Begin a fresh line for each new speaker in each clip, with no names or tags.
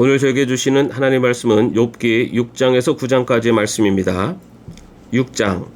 오늘 저에게 주시는 하나님의 말씀은 욥기 6장에서 9장까지의 말씀입니다. 6장.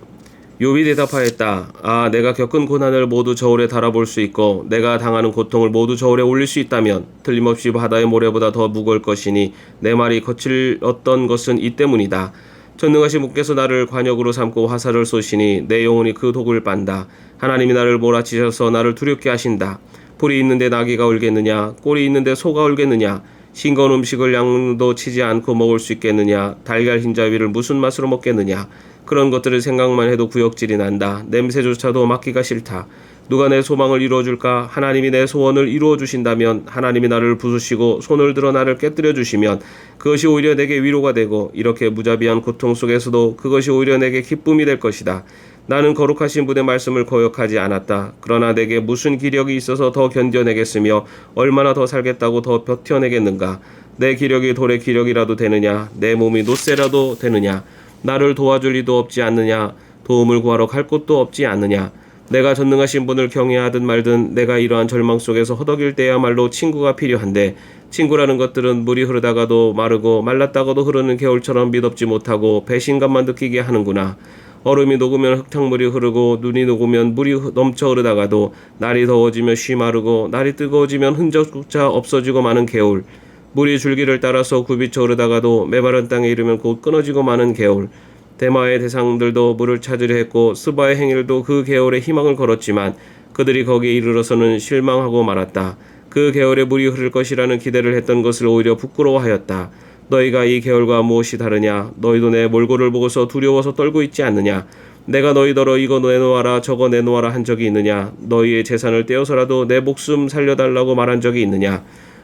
욥이 대답하였다. 내가 겪은 고난을 모두 저울에 달아볼 수 있고 내가 당하는 고통을 모두 저울에 올릴 수 있다면 틀림없이 바다의 모래보다 더 무거울 것이니 내 말이 거칠었던 것은 이 때문이다. 전능하신 분께서 나를 관역으로 삼고 화살을 쏘시니 내 영혼이 그 독을 빤다. 하나님이 나를 몰아치셔서 나를 두렵게 하신다. 풀이 있는데 나귀가 울겠느냐? 꼴이 있는데 소가 울겠느냐? 싱거운 음식을 양도 치지 않고 먹을 수 있겠느냐? 달걀 흰자위를 무슨 맛으로 먹겠느냐? 그런 것들을 생각만 해도 구역질이 난다. 냄새조차도 맡기가 싫다. 누가 내 소망을 이루어줄까? 하나님이 내 소원을 이루어주신다면, 하나님이 나를 부수시고 손을 들어 나를 깨뜨려 주시면 그것이 오히려 내게 위로가 되고, 이렇게 무자비한 고통 속에서도 그것이 오히려 내게 기쁨이 될 것이다. 나는 거룩하신 분의 말씀을 거역하지 않았다. 그러나 내게 무슨 기력이 있어서 더 견뎌내겠으며 얼마나 더 살겠다고 더 버텨내겠는가? 내 기력이 돌의 기력이라도 되느냐? 내 몸이 놋새라도 되느냐? 나를 도와줄 리도 없지 않느냐? 도움을 구하러 갈 곳도 없지 않느냐? 내가 전능하신 분을 경외하든 말든 내가 이러한 절망 속에서 허덕일 때야말로 친구가 필요한데, 친구라는 것들은 물이 흐르다가도 마르고 말랐다가도 흐르는 겨울처럼 믿업지 못하고 배신감만 느끼게 하는구나. 얼음이 녹으면 흙탕물이 흐르고 눈이 녹으면 물이 넘쳐 흐르다가도 날이 더워지면 쉬 마르고 날이 뜨거워지면 흔적조차 없어지고 마는 겨울. 물이 줄기를 따라서 굽이쳐 흐르다가도 메마른 땅에 이르면 곧 끊어지고 마는 겨울. 대마의 대상들도 물을 찾으려 했고 스바의 행일도 그 겨울에 희망을 걸었지만 그들이 거기에 이르러서는 실망하고 말았다. 그 겨울에 물이 흐를 것이라는 기대를 했던 것을 오히려 부끄러워하였다. 너희가 이 겨울과 무엇이 다르냐? 너희도 내 몰골을 보고서 두려워서 떨고 있지 않느냐? 내가 너희더러 이거 내놓아라 저거 내놓아라 한 적이 있느냐? 너희의 재산을 떼어서라도 내 목숨 살려달라고 말한 적이 있느냐?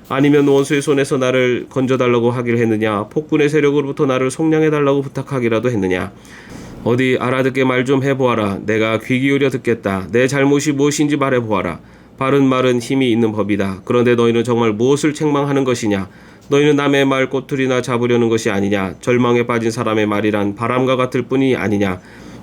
아니면 원수의 손에서 나를 건져달라고 하길 했느냐? 폭군의 세력으로부터 나를 속량해달라고 부탁하기라도 했느냐? 어디 알아듣게 말 좀 해보아라. 내가 귀 기울여 듣겠다. 내 잘못이 무엇인지 말해보아라. 바른 말은 힘이 있는 법이다. 그런데 너희는 정말 무엇을 책망하는 것이냐? 너희는 남의 말 꼬투리나 잡으려는 것이 아니냐? 절망에 빠진 사람의 말이란 바람과 같을 뿐이 아니냐?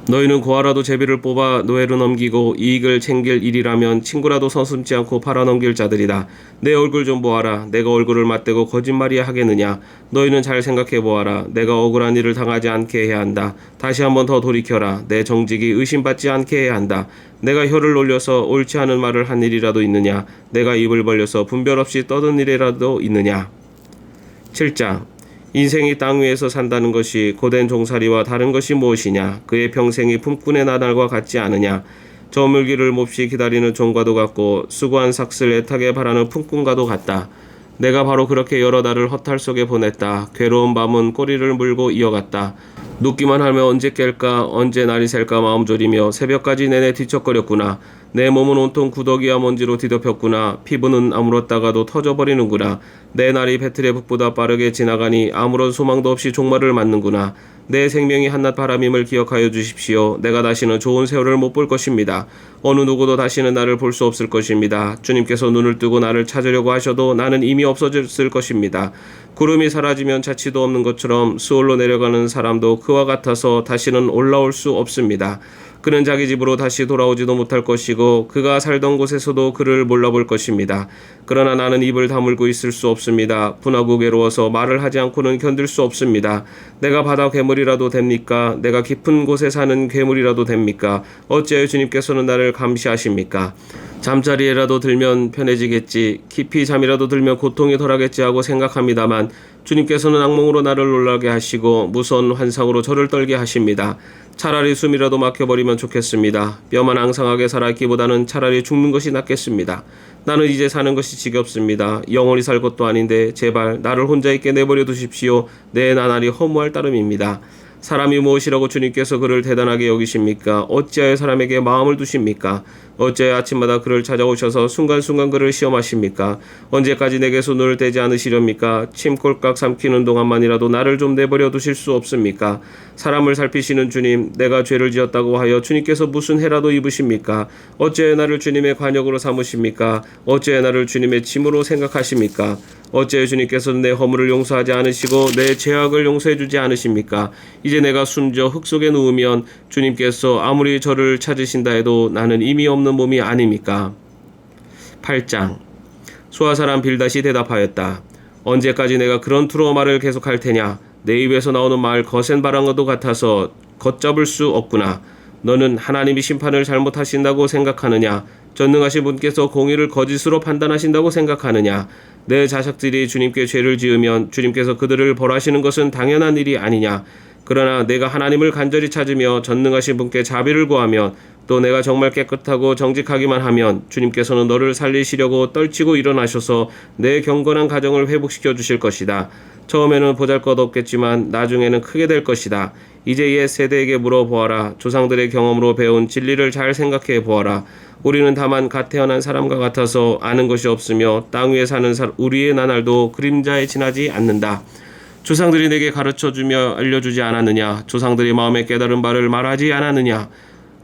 너희는 고아라도 제비를 뽑아 노예로 넘기고 이익을 챙길 일이라면 친구라도 서슴지 않고 팔아넘길 자들이다. 내 얼굴 좀 보아라. 내가 얼굴을 맞대고 거짓말이야 하겠느냐? 너희는 잘 생각해 보아라. 내가 억울한 일을 당하지 않게 해야 한다. 다시 한번 더 돌이켜라. 내 정직이 의심받지 않게 해야 한다. 내가 혀를 놀려서 옳지 않은 말을 한 일이라도 있느냐? 내가 입을 벌려서 분별 없이 떠든 일이라도 있느냐? 7장. 인생이 땅 위에서 산다는 것이 고된 종살이와 다른 것이 무엇이냐? 그의 평생이 품꾼의 나날과 같지 않으냐? 저물기를 몹시 기다리는 종과도 같고 수고한 삭슬 애타게 바라는 품꾼과도 같다. 내가 바로 그렇게 여러 달을 허탈 속에 보냈다. 괴로운 밤은 꼬리를 물고 이어갔다. 눕기만 하면 언제 깰까, 언제 날이 셀까 마음 졸이며 새벽까지 내내 뒤척거렸구나. 내 몸은 온통 구더기와 먼지로 뒤덮였구나. 피부는 아물었다가도 터져버리는구나. 내 날이 배틀의 북보다 빠르게 지나가니 아무런 소망도 없이 종말을 맞는구나. 내 생명이 한낱 바람임을 기억하여 주십시오. 내가 다시는 좋은 세월을 못 볼 것입니다. 어느 누구도 다시는 나를 볼 수 없을 것입니다. 주님께서 눈을 뜨고 나를 찾으려고 하셔도 나는 이미 없어졌을 것입니다. 구름이 사라지면 자취도 없는 것처럼 수월로 내려가는 사람도 그와 같아서 다시는 올라올 수 없습니다. 그는 자기 집으로 다시 돌아오지도 못할 것이고 그가 살던 곳에서도 그를 몰라볼 것입니다. 그러나 나는 입을 다물고 있을 수 없습니다. 분하고 괴로워서 말을 하지 않고는 견딜 수 없습니다. 내가 바다 괴물이라도 됩니까? 내가 깊은 곳에 사는 괴물이라도 됩니까? 어찌하여 주님께서는 나를 감시하십니까? 잠자리에라도 들면 편해지겠지, 깊이 잠이라도 들면 고통이 덜하겠지 하고 생각합니다만 주님께서는 악몽으로 나를 놀라게 하시고 무서운 환상으로 저를 떨게 하십니다. 차라리 숨이라도 막혀버리면 좋겠습니다. 뼈만 앙상하게 살아있기보다는 차라리 죽는 것이 낫겠습니다. 나는 이제 사는 것이 지겹습니다. 영원히 살 것도 아닌데 제발 나를 혼자 있게 내버려 두십시오. 내 나날이 허무할 따름입니다. 사람이 무엇이라고 주님께서 그를 대단하게 여기십니까? 어찌하여 사람에게 마음을 두십니까? 어찌하여 아침마다 그를 찾아오셔서 순간순간 그를 시험하십니까? 언제까지 내게서 눈을 떼지 않으시렵니까? 침 꼴깍 삼키는 동안만이라도 나를 좀 내버려 두실 수 없습니까? 사람을 살피시는 주님, 내가 죄를 지었다고 하여 주님께서 무슨 해라도 입으십니까? 어찌하여 나를 주님의 관역으로 삼으십니까? 어찌하여 나를 주님의 짐으로 생각하십니까? 어찌하여 주님께서는 내 허물을 용서하지 않으시고 내 죄악을 용서해 주지 않으십니까? 이제 내가 숨져 흙 속에 누우면 주님께서 아무리 저를 찾으신다 해도 나는 의미 없는 몸이 아닙니까? 8장. 수아사람 빌닷이 대답하였다. 언제까지 내가 그런 투로 말을 계속할 테냐. 내 입에서 나오는 말 거센 바람과도 같아서 걷잡을 수 없구나. 너는 하나님이 심판을 잘못하신다고 생각하느냐? 전능하신 분께서 공의를 거짓으로 판단하신다고 생각하느냐? 내 자식들이 주님께 죄를 지으면 주님께서 그들을 벌하시는 것은 당연한 일이 아니냐? 그러나 내가 하나님을 간절히 찾으며 전능하신 분께 자비를 구하면 또 내가 정말 깨끗하고 정직하기만 하면 주님께서는 너를 살리시려고 떨치고 일어나셔서 내 경건한 가정을 회복시켜 주실 것이다. 처음에는 보잘것없겠지만 나중에는 크게 될 것이다. 이제 옛 세대에게 물어보아라. 조상들의 경험으로 배운 진리를 잘 생각해 보아라. 우리는 다만 갓 태어난 사람과 같아서 아는 것이 없으며 땅 위에 사는 우리의 나날도 그림자에 지나지 않는다. 조상들이 내게 가르쳐주며 알려주지 않았느냐? 조상들이 마음에 깨달은 바를 말하지 않았느냐?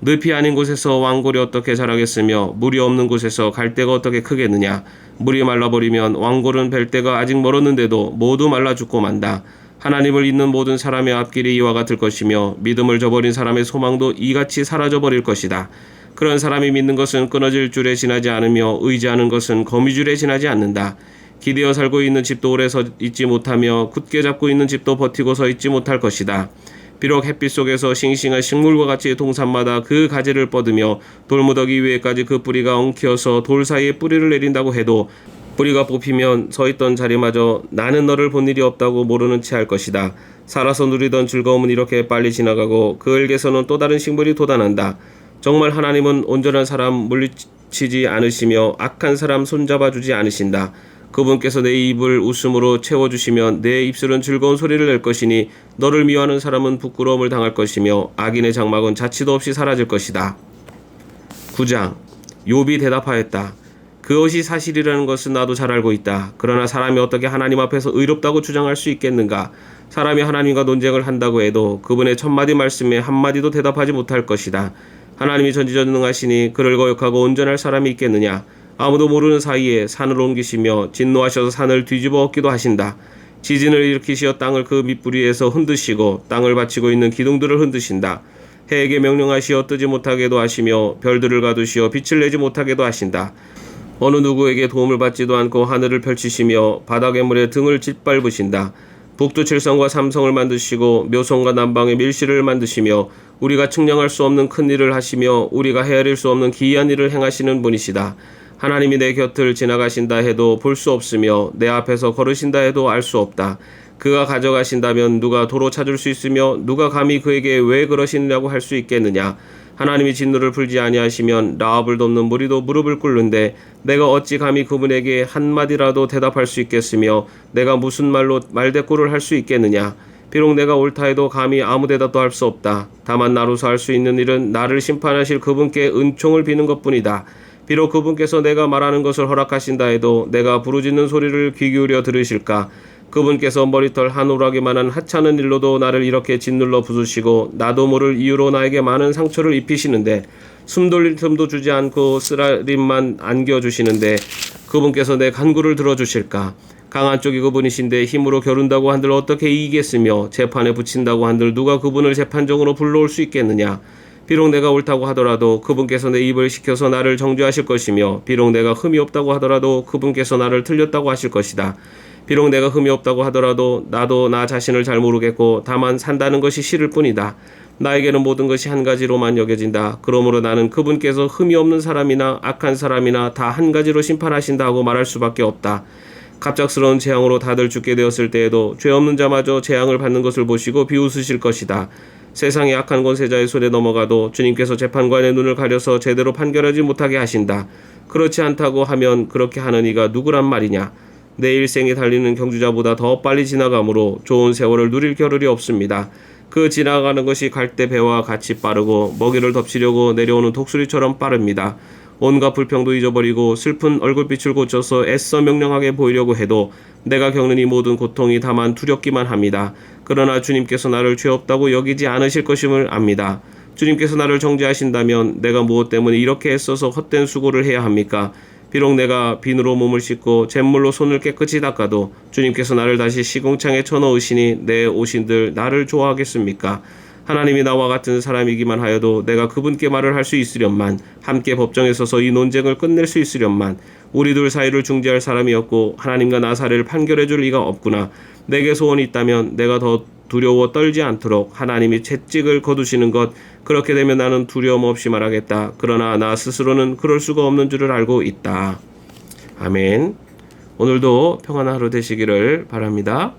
늪이 아닌 곳에서 왕골이 어떻게 자라겠으며 물이 없는 곳에서 갈대가 어떻게 크겠느냐? 물이 말라버리면 왕골은 뵐 때가 아직 멀었는데도 모두 말라 죽고 만다. 하나님을 잊는 모든 사람의 앞길이 이와 같을 것이며 믿음을 저버린 사람의 소망도 이같이 사라져버릴 것이다. 그런 사람이 믿는 것은 끊어질 줄에 지나지 않으며 의지하는 것은 거미줄에 지나지 않는다. 기대어 살고 있는 집도 오래 서 있지 못하며 굳게 잡고 있는 집도 버티고 서 있지 못할 것이다. 비록 햇빛 속에서 싱싱한 식물과 같이 동산마다 그 가지를 뻗으며 돌무더기 위에까지 그 뿌리가 엉키어서 돌 사이에 뿌리를 내린다고 해도 뿌리가 뽑히면 서 있던 자리마저 나는 너를 본 일이 없다고 모르는 채 할 것이다. 살아서 누리던 즐거움은 이렇게 빨리 지나가고 그을개서는 또 다른 식물이 돋아난다. 정말 하나님은 온전한 사람 물리치지 않으시며 악한 사람 손잡아주지 않으신다. 그분께서 내 입을 웃음으로 채워주시면 내 입술은 즐거운 소리를 낼 것이니 너를 미워하는 사람은 부끄러움을 당할 것이며 악인의 장막은 자치도 없이 사라질 것이다. 9장 욥이 대답하였다. 그것이 사실이라는 것은 나도 잘 알고 있다. 그러나 사람이 어떻게 하나님 앞에서 의롭다고 주장할 수 있겠는가? 사람이 하나님과 논쟁을 한다고 해도 그분의 천마디 말씀에 한마디도 대답하지 못할 것이다. 하나님이 전지전능하시니 그를 거역하고 온전할 사람이 있겠느냐? 아무도 모르는 사이에 산을 옮기시며 진노하셔서 산을 뒤집어 엎기도 하신다. 지진을 일으키시어 땅을 그 밑부리에서 흔드시고 땅을 받치고 있는 기둥들을 흔드신다. 해에게 명령하시어 뜨지 못하게도 하시며 별들을 가두시어 빛을 내지 못하게도 하신다. 어느 누구에게 도움을 받지도 않고 하늘을 펼치시며 바닥의 물에 등을 짓밟으신다. 북두 칠성과 삼성을 만드시고 묘성과 남방의 밀실을 만드시며 우리가 측량할 수 없는 큰 일을 하시며 우리가 헤아릴 수 없는 기이한 일을 행하시는 분이시다. 하나님이 내 곁을 지나가신다 해도 볼 수 없으며 내 앞에서 걸으신다 해도 알 수 없다. 그가 가져가신다면 누가 도로 찾을 수 있으며 누가 감히 그에게 왜 그러시느냐고 할 수 있겠느냐. 하나님이 진노를 풀지 아니하시면 라합을 돕는 무리도 무릎을 꿇는데 내가 어찌 감히 그분에게 한마디라도 대답할 수 있겠으며 내가 무슨 말로 말대꾸를 할 수 있겠느냐. 비록 내가 옳다 해도 감히 아무 대답도 할 수 없다. 다만 나로서 할 수 있는 일은 나를 심판하실 그분께 은총을 비는 것뿐이다. 비록 그분께서 내가 말하는 것을 허락하신다 해도 내가 부르짖는 소리를 귀 기울여 들으실까? 그분께서 머리털 한 오락이만한 하찮은 일로도 나를 이렇게 짓눌러 부수시고 나도 모를 이유로 나에게 많은 상처를 입히시는데 숨 돌릴 틈도 주지 않고 쓰라림만 안겨주시는데 그분께서 내 간구를 들어주실까? 강한 쪽이 그분이신데 힘으로 겨룬다고 한들 어떻게 이기겠으며 재판에 붙인다고 한들 누가 그분을 재판정으로 불러올 수 있겠느냐? 비록 내가 옳다고 하더라도 그분께서 내 입을 시켜서 나를 정죄하실 것이며 비록 내가 흠이 없다고 하더라도 그분께서 나를 틀렸다고 하실 것이다. 비록 내가 흠이 없다고 하더라도 나도 나 자신을 잘 모르겠고 다만 산다는 것이 싫을 뿐이다. 나에게는 모든 것이 한 가지로만 여겨진다. 그러므로 나는 그분께서 흠이 없는 사람이나 악한 사람이나 다 한 가지로 심판하신다 하고 말할 수밖에 없다. 갑작스러운 재앙으로 다들 죽게 되었을 때에도 죄 없는 자마저 재앙을 받는 것을 보시고 비웃으실 것이다. 세상의 악한 권세자의 손에 넘어가도 주님께서 재판관의 눈을 가려서 제대로 판결하지 못하게 하신다. 그렇지 않다고 하면 그렇게 하는 이가 누구란 말이냐. 내 일생이 달리는 경주자보다 더 빨리 지나가므로 좋은 세월을 누릴 겨를이 없습니다. 그 지나가는 것이 갈대 배와 같이 빠르고 먹이를 덮치려고 내려오는 독수리처럼 빠릅니다. 온갖 불평도 잊어버리고 슬픈 얼굴빛을 고쳐서 애써 명령하게 보이려고 해도 내가 겪는 이 모든 고통이 다만 두렵기만 합니다. 그러나 주님께서 나를 죄 없다고 여기지 않으실 것임을 압니다. 주님께서 나를 정죄하신다면 내가 무엇 때문에 이렇게 애써서 헛된 수고를 해야 합니까? 비록 내가 비누로 몸을 씻고 잿물로 손을 깨끗이 닦아도 주님께서 나를 다시 시궁창에 쳐넣으시니 내 오신들 나를 좋아하겠습니까? 하나님이 나와 같은 사람이기만 하여도 내가 그분께 말을 할 수 있으련만 함께 법정에 서서 이 논쟁을 끝낼 수 있으련만 우리 둘 사이를 중재할 사람이 없고 하나님과 나 사이를 판결해 줄 리가 없구나. 내게 소원이 있다면 내가 더 두려워 떨지 않도록 하나님이 채찍을 거두시는 것, 그렇게 되면 나는 두려움 없이 말하겠다. 그러나 나 스스로는 그럴 수가 없는 줄을 알고 있다. 아멘. 오늘도 평안한 하루 되시기를 바랍니다.